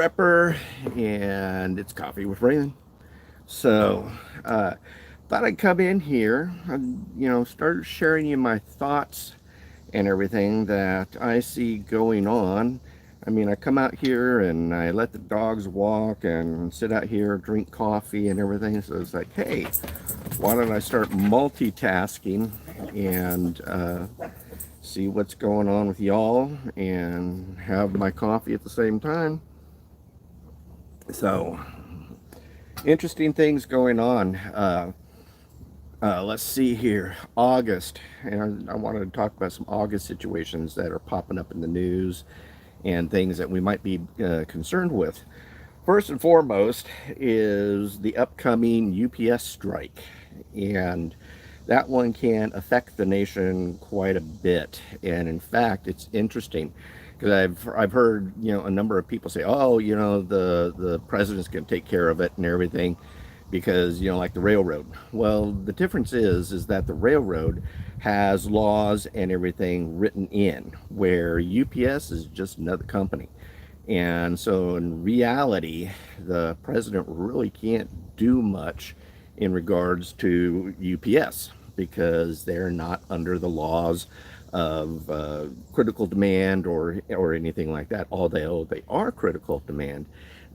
Prepper, and it's Coffee with Raymond. So, uh, thought I'd come in here, start sharing you my thoughts and everything that I see going on. I mean, I come out here and I let the dogs walk and sit out here, drink coffee and everything. So it's like, hey, why don't I start multitasking and see what's going on with y'all and have my coffee at the same time? So, interesting things going on. Let's see here. August, and I wanted to talk about some August situations that are popping up in the news and things that we might be concerned with. First and foremost is the upcoming UPS strike, and that one can affect the nation quite a bit. And in fact, it's interesting because I've heard a number of people say, oh, the president's going to take care of it and everything because like the railroad. Well, the difference is that the railroad has laws and everything written in, where UPS is just another company. And so in reality, the president really can't do much in regards to UPS because they're not under the laws of critical demand or anything like that. Although they are critical demand,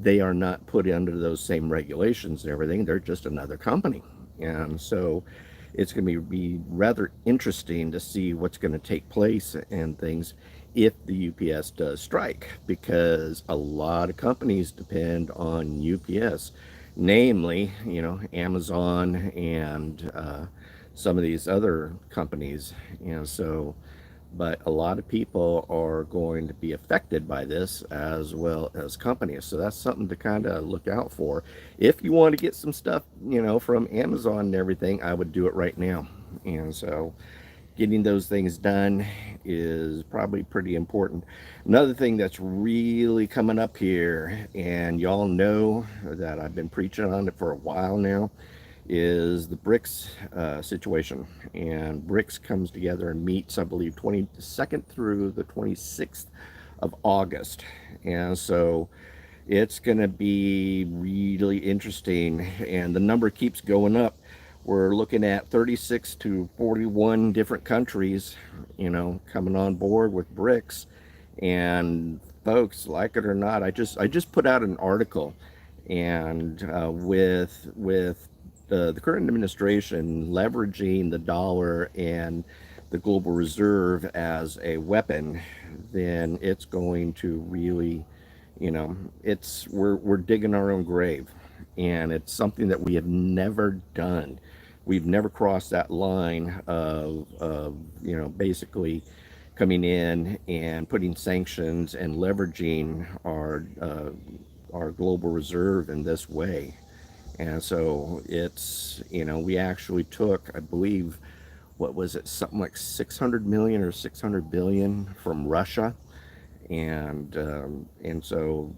they are not put under those same regulations and everything. They're just another company. And so it's going to be rather interesting to see what's going to take place and things if the UPS does strike, because a lot of companies depend on UPS, namely, Amazon and some of these other companies. So but a lot of people are going to be affected by this as well as companies. So that's something to kind of look out for. If you want to get some stuff, from Amazon and everything, I would do it right now. And so getting those things done is probably pretty important. Another thing that's really coming up here, and y'all know that I've been preaching on it for a while now, is the BRICS situation. And BRICS comes together and meets, I believe, 22nd through the 26th of August. And so it's going to be really interesting. And the number keeps going up. We're looking at 36 to 41 different countries, coming on board with BRICS. And folks, like it or not, I just put out an article, and with the current administration leveraging the dollar and the global reserve as a weapon, then it's going to really, it's we're digging our own grave, and it's something that we have never done. We've never crossed that line of basically coming in and putting sanctions and leveraging our global reserve in this way. And so it's, we actually took, I believe, what was it, something like 600 million or 600 billion from Russia. And so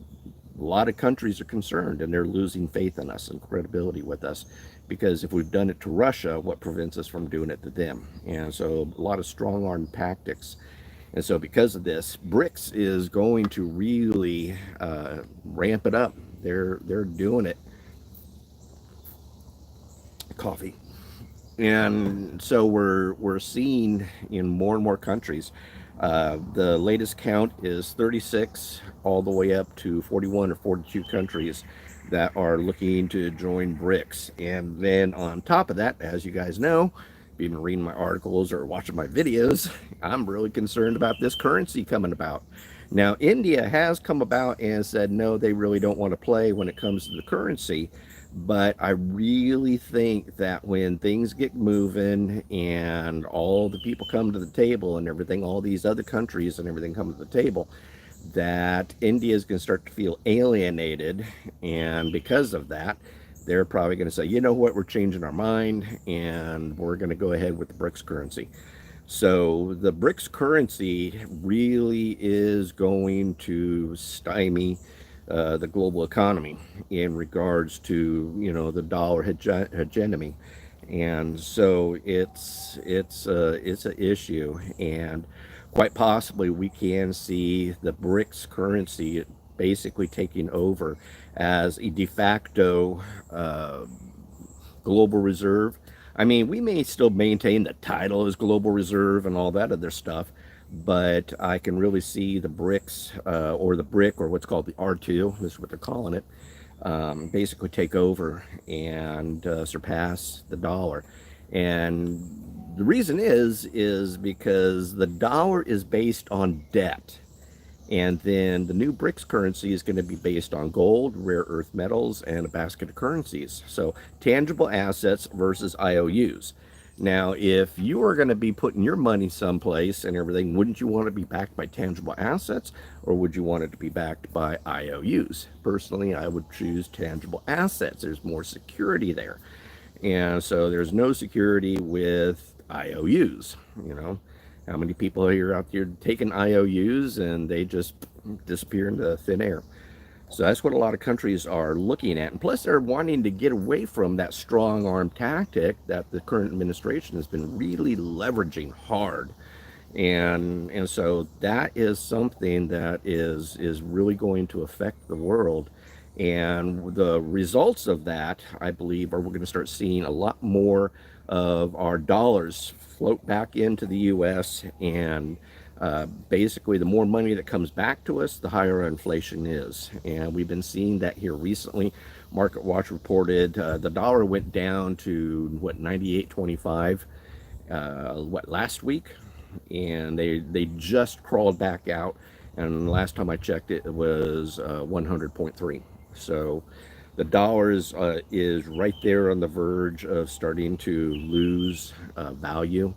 a lot of countries are concerned, and they're losing faith in us and credibility with us, because if we've done it to Russia, what prevents us from doing it to them? And so a lot of strong arm tactics. And so because of this, BRICS is going to really ramp it up. They're doing it. Coffee. And so we're seeing in more and more countries. The latest count is 36, all the way up to 41 or 42 countries that are looking to join BRICS. And then on top of that, as you guys know, if you've been reading my articles or watching my videos, I'm really concerned about this currency coming about. Now, India has come about and said no, they really don't want to play when it comes to the currency. But I really think that when things get moving and all the people come to the table and everything, all these other countries and everything come to the table, that India is going to start to feel alienated. And because of that, they're probably going to say, you know what, we're changing our mind and we're going to go ahead with the BRICS currency. So the BRICS currency really is going to stymie the global economy in regards to the dollar hegemony. And so it's an issue, and quite possibly we can see the BRICS currency basically taking over as a de facto global reserve. I mean, we may still maintain the title as global reserve and all that other stuff, but I can really see the BRICS or the BRIC or what's called the R2, this is what they're calling it, basically take over and surpass the dollar. And the reason is because the dollar is based on debt. And then the new BRICS currency is going to be based on gold, rare earth metals, and a basket of currencies. So tangible assets versus IOUs. Now, if you are going to be putting your money someplace and everything, wouldn't you want to be backed by tangible assets, or would you want it to be backed by IOUs? Personally, I would choose tangible assets. There's more security there. And so there's no security with IOUs, you know. How many people are out there taking IOUs and they just disappear into thin air? So that's what a lot of countries are looking at. And plus, they're wanting to get away from that strong arm tactic that the current administration has been really leveraging hard. And so that is something that is really going to affect the world. And the results of that, I believe, are we're going to start seeing a lot more of our dollars float back into the U.S. And basically, the more money that comes back to us, the higher our inflation is. And we've been seeing that here recently. Market Watch reported the dollar went down to, what, 98.25, last week? And they just crawled back out. And last time I checked it, it was 100.3. So the dollar is right there on the verge of starting to lose value.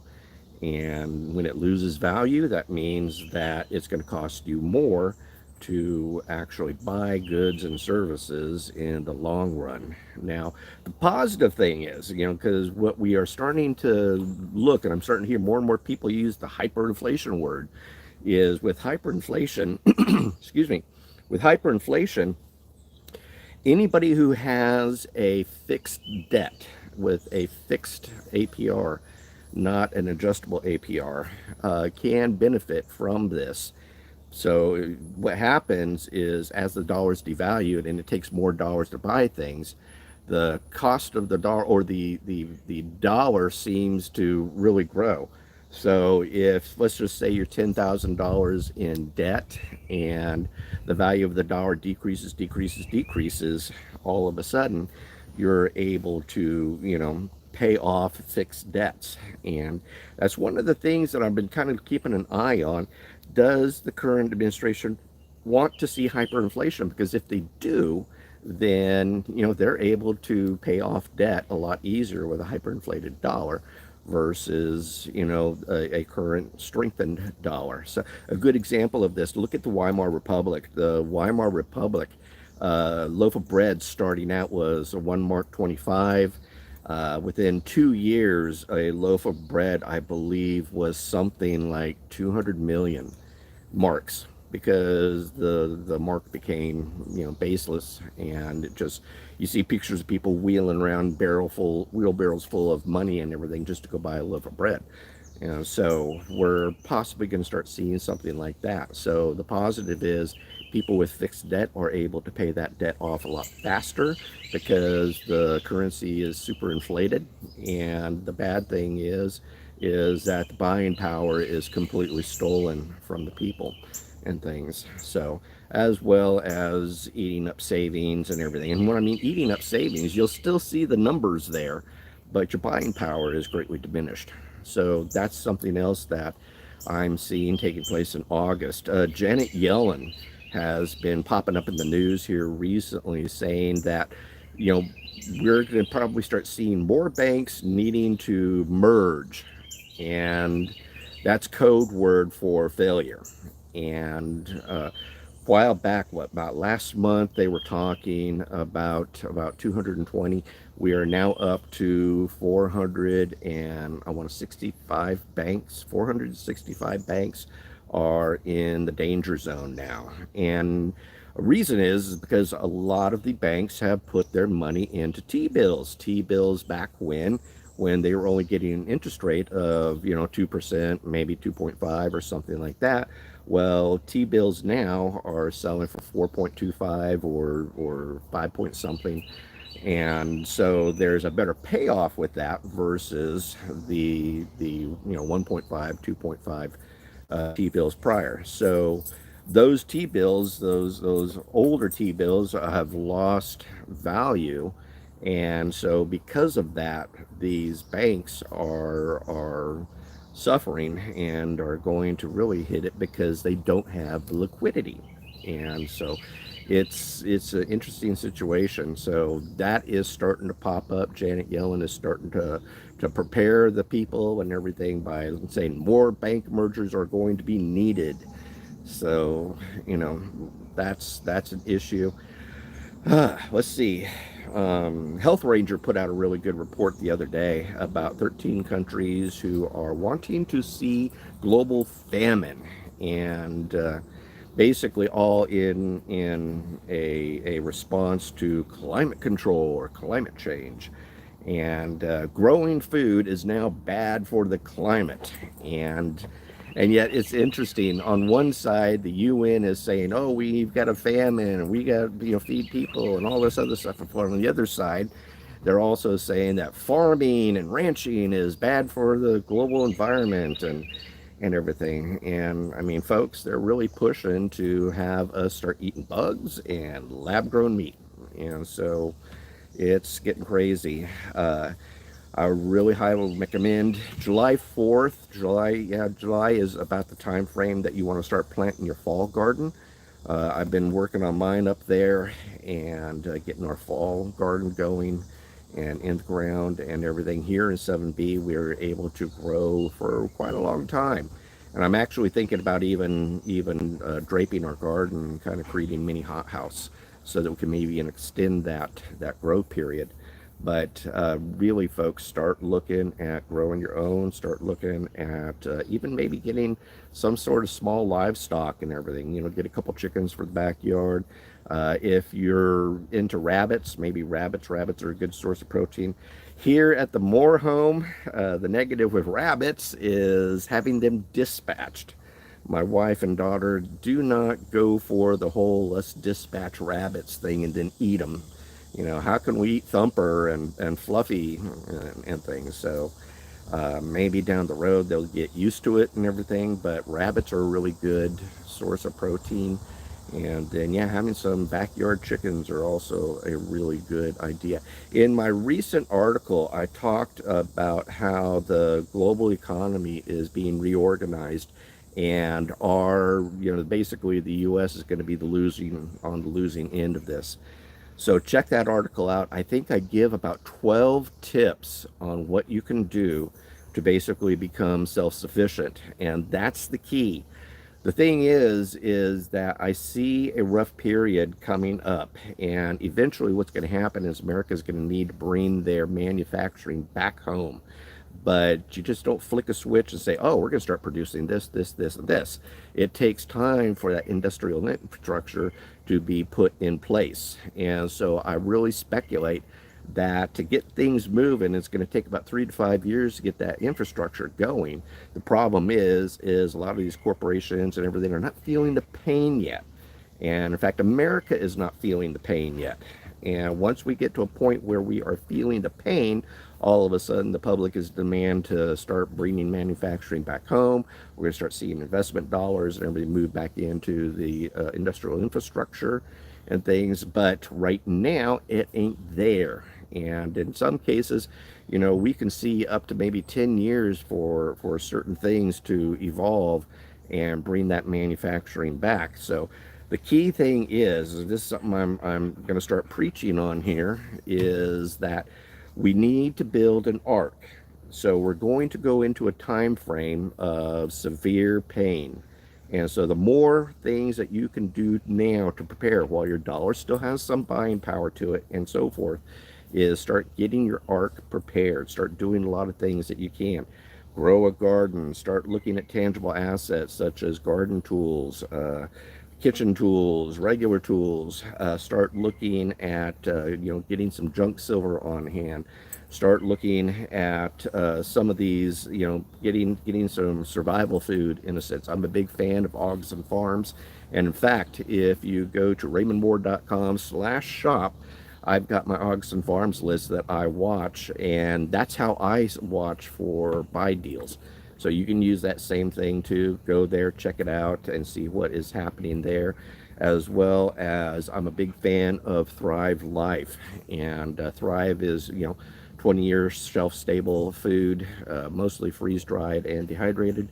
And when it loses value, that means that it's going to cost you more to actually buy goods and services in the long run. Now, the positive thing is, because what we are starting to look, and I'm starting to hear more and more people use the hyperinflation word, is with hyperinflation, excuse me, with hyperinflation, anybody who has a fixed debt with a fixed APR, not an adjustable APR, can benefit from this. So what happens is, as the dollar is devalued and it takes more dollars to buy things, the cost of the dollar, or the dollar, seems to really grow. So if, let's just say, you're $10,000 in debt and the value of the dollar decreases, all of a sudden you're able to, pay off fixed debts. And that's one of the things that I've been kind of keeping an eye on. Does the current administration want to see hyperinflation? Because if they do, then they're able to pay off debt a lot easier with a hyperinflated dollar versus a current strengthened dollar. So a good example of this, look at the Weimar Republic. The Weimar Republic, loaf of bread starting out was a 1 mark 25. Within 2 years, a loaf of bread, I believe, was something like 200 million marks, because the mark became baseless. And it just, you see pictures of people wheeling around wheelbarrows full of money and everything just to go buy a loaf of bread. So we're possibly going to start seeing something like that. So the positive is, people with fixed debt are able to pay that debt off a lot faster because the currency is super inflated. And the bad thing is that the buying power is completely stolen from the people and things. So, as well as eating up savings and everything. And when I mean eating up savings, you'll still see the numbers there, but your buying power is greatly diminished. So that's something else that I'm seeing taking place in August. Janet Yellen has been popping up in the news here recently, saying that we're going to probably start seeing more banks needing to merge, and that's code word for failure. And a while back, about last month, they were talking about 220. We are now up to 465 banks. 465 banks are in the danger zone now. And a reason is because a lot of the banks have put their money into T-bills. T-bills back when they were only getting an interest rate of 2%, maybe 2.5 or something like that. Well, T-bills now are selling for 4.25 or 5 point something. And so there's a better payoff with that versus the 1.5, 2.5 T-bills prior. So those T-bills, those older T-bills have lost value, and so because of that, these banks are suffering and are going to really hit it because they don't have the liquidity. And so it's an interesting situation. So that is starting to pop up. Janet Yellen is starting to prepare the people and everything by saying more bank mergers are going to be needed. So, you know, that's an issue. Let's see. Health Ranger put out a really good report the other day about 13 countries who are wanting to see global famine, and basically all in a response to climate control or climate change. And growing food is now bad for the climate, and yet it's interesting. On one side, the UN is saying, "Oh, we've got a famine, and we got feed people, and all this other stuff." And on the other side, they're also saying that farming and ranching is bad for the global environment and everything. And I mean, folks, they're really pushing to have us start eating bugs and lab-grown meat. And so it's getting crazy. I really highly recommend July 4th. July is about the time frame that you want to start planting your fall garden. I've been working on mine up there and getting our fall garden going and in the ground and everything. Here in 7B, we were able to grow for quite a long time. And I'm actually thinking about even draping our garden, kind of creating a mini hothouse so that we can maybe extend that growth period. But really, folks, start looking at growing your own. Start looking at even maybe getting some sort of small livestock and everything. Get a couple chickens for the backyard. If you're into rabbits, maybe rabbits. Rabbits are a good source of protein. Here at the Mhor home, the negative with rabbits is having them dispatched. My wife and daughter do not go for the whole let's dispatch rabbits thing and then eat them. How can we eat Thumper and Fluffy and things? So maybe down the road they'll get used to it and everything, but rabbits are a really good source of protein. And then, yeah, having some backyard chickens are also a really good idea. In my recent article, I talked about how the global economy is being reorganized, and basically the U.S. is going to be on the losing end of this. So check that article out. I think I give about 12 tips on what you can do to basically become self-sufficient, and that's the key. The thing is that I see a rough period coming up, and eventually what's going to happen is America is going to need to bring their manufacturing back home. But you just don't flick a switch and say, oh, we're going to start producing this, this, this, and this. It takes time for that industrial infrastructure to be put in place. And so I really speculate that to get things moving, it's going to take about 3 to 5 years to get that infrastructure going. The problem is a lot of these corporations and everything are not feeling the pain yet. And in fact, America is not feeling the pain yet. And once we get to a point where we are feeling the pain, all of a sudden the public is demand to start bringing manufacturing back home. We're going to start seeing investment dollars and everybody move back into the industrial infrastructure and things. But right now, it ain't there. And in some cases, we can see up to maybe 10 years for certain things to evolve and bring that manufacturing back. So the key thing is, this is something I'm going to start preaching on here, is that we need to build an arc. So we're going to go into a time frame of severe pain. And so the more things that you can do now to prepare while your dollar still has some buying power to it and so forth, is start getting your arc prepared. Start doing a lot of things that you can. Grow a garden. Start looking at tangible assets such as garden tools, kitchen tools, regular tools. Start looking at getting some junk silver on hand. start looking at some of these, getting some survival food in a sense. I'm a big fan of Hogs and Farms, and in fact, if you go to raymondmhor.com/shop, I've got my Hogs and Farms list that I watch, and that's how I watch for buy deals. So you can use that same thing too. Go there, check it out, and see what is happening there. As well as, I'm a big fan of Thrive Life, and Thrive is 20-year shelf-stable food, mostly freeze-dried and dehydrated.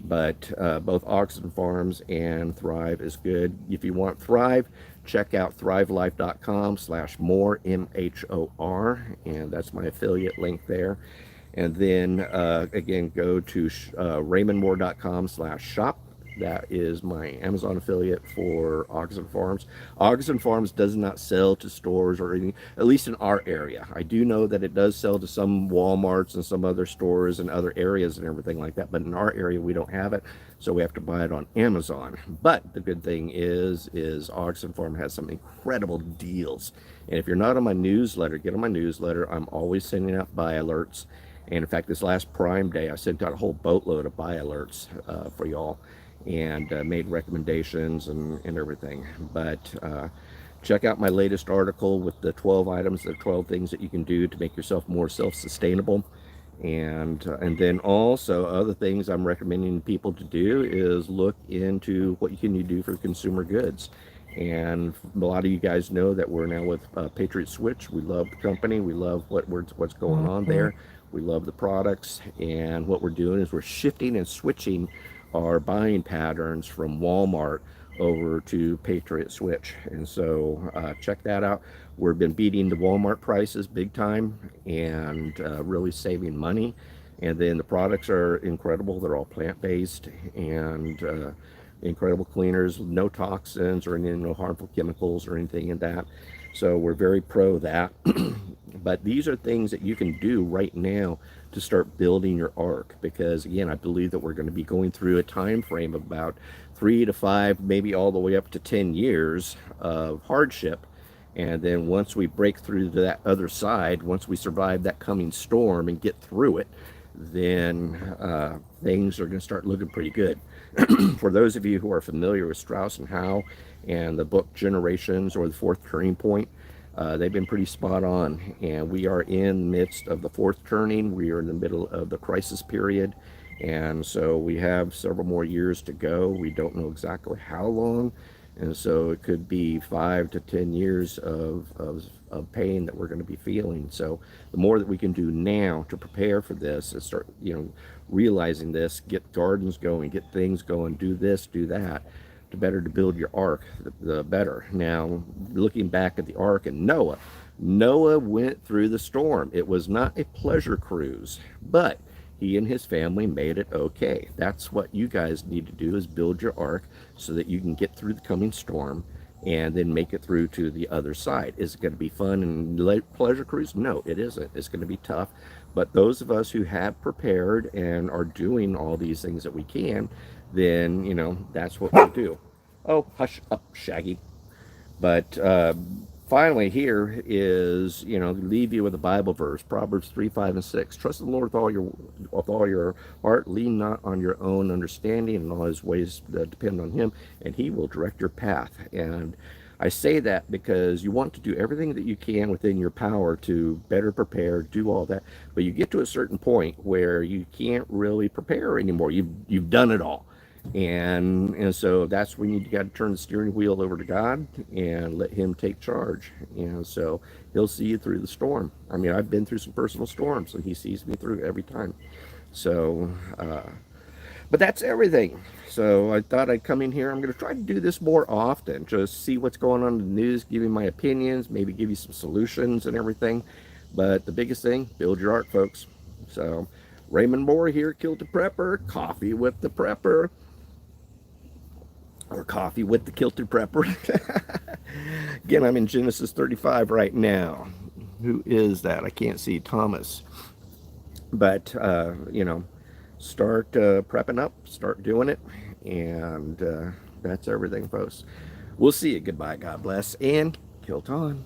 But both Oxen Farms and Thrive is good. If you want Thrive, check out thrivelife.com/Mhor, MHOR, and that's my affiliate link there. And then again, go to raymondmhor.com/shop. That is my Amazon affiliate for Oxen Farms. Oxen Farms does not sell to stores or anything, at least in our area. I do know that it does sell to some Walmarts and some other stores and other areas and everything like that, but in our area we don't have it, so we have to buy it on Amazon. But the good thing is Oxen Farm has some incredible deals. And if you're not on my newsletter, get on my newsletter. I'm always sending out buy alerts. And in fact, this last Prime Day, I sent out a whole boatload of buy alerts for y'all, and made recommendations and everything. But check out my latest article with the 12 items, the 12 things that you can do to make yourself more self-sustainable. And then also other things I'm recommending people to do is look into what you do for consumer goods. And a lot of you guys know that we're now with Patriot Switch. We love the company. We love what's going on there. We love the products. And what we're doing is we're shifting and switching our buying patterns from Walmart over to Patriot Switch. And so check that out. We've been beating the Walmart prices big time, and really saving money. And then the products are incredible. They're all plant-based, and incredible cleaners, no toxins or any no harmful chemicals or anything in that. So we're very pro that. But these are things that you can do right now to start building your arc, because again, I believe that we're going to be going through a time frame of about 3 to 5, maybe all the way up to 10 years of hardship. And then once we break through to that other side, once we survive that coming storm and get through it, then things are going to start looking pretty good. For those of you who are familiar with Strauss and Howe and the book Generations or the Fourth Turning Point, they've been pretty spot on. And we are in the midst of the fourth turning. We are in the middle of the crisis period. And so we have several more years to go. We don't know exactly how long. And so it could be 5 to 10 years of pain that we're going to be feeling. So the more that we can do now to prepare for this and start, realizing this, get gardens going, get things going, do this, do that, the better to build your ark, the better. Now, looking back at the ark and Noah went through the storm. It was not a pleasure cruise, but he and his family made it okay. That's what you guys need to do, is build your ark so that you can get through the coming storm and then make it through to the other side. Is it going to be fun and pleasure cruise? No, it isn't. It's going to be tough. But those of us who have prepared and are doing all these things that we can, then, that's what we do. Oh, hush up, Shaggy. But finally, here is, leave you with a Bible verse, Proverbs 3, 5, and 6. Trust in the Lord with all your heart. Lean not on your own understanding, and all his ways depend on him, and he will direct your path. And I say that because you want to do everything that you can within your power to better prepare, do all that. But you get to a certain point where you can't really prepare anymore. You've done it all. And so that's when you got to turn the steering wheel over to God and let him take charge. And so he'll see you through the storm. I mean, I've been through some personal storms, and he sees me through every time. So but that's everything. So I thought I'd come in here. I'm going to try to do this more often, just see what's going on in the news, give you my opinions, maybe give you some solutions and everything. But the biggest thing, build your art, folks. So Raymond Mhor here, Kilted Prepper, coffee with the prepper. Or coffee with the Kilted Prepper. Again, I'm in Genesis 35 right now. Who is that? I can't see. Thomas. But, start prepping up, start doing it, and that's everything, folks. We'll see you. Goodbye, God bless, and kilt on.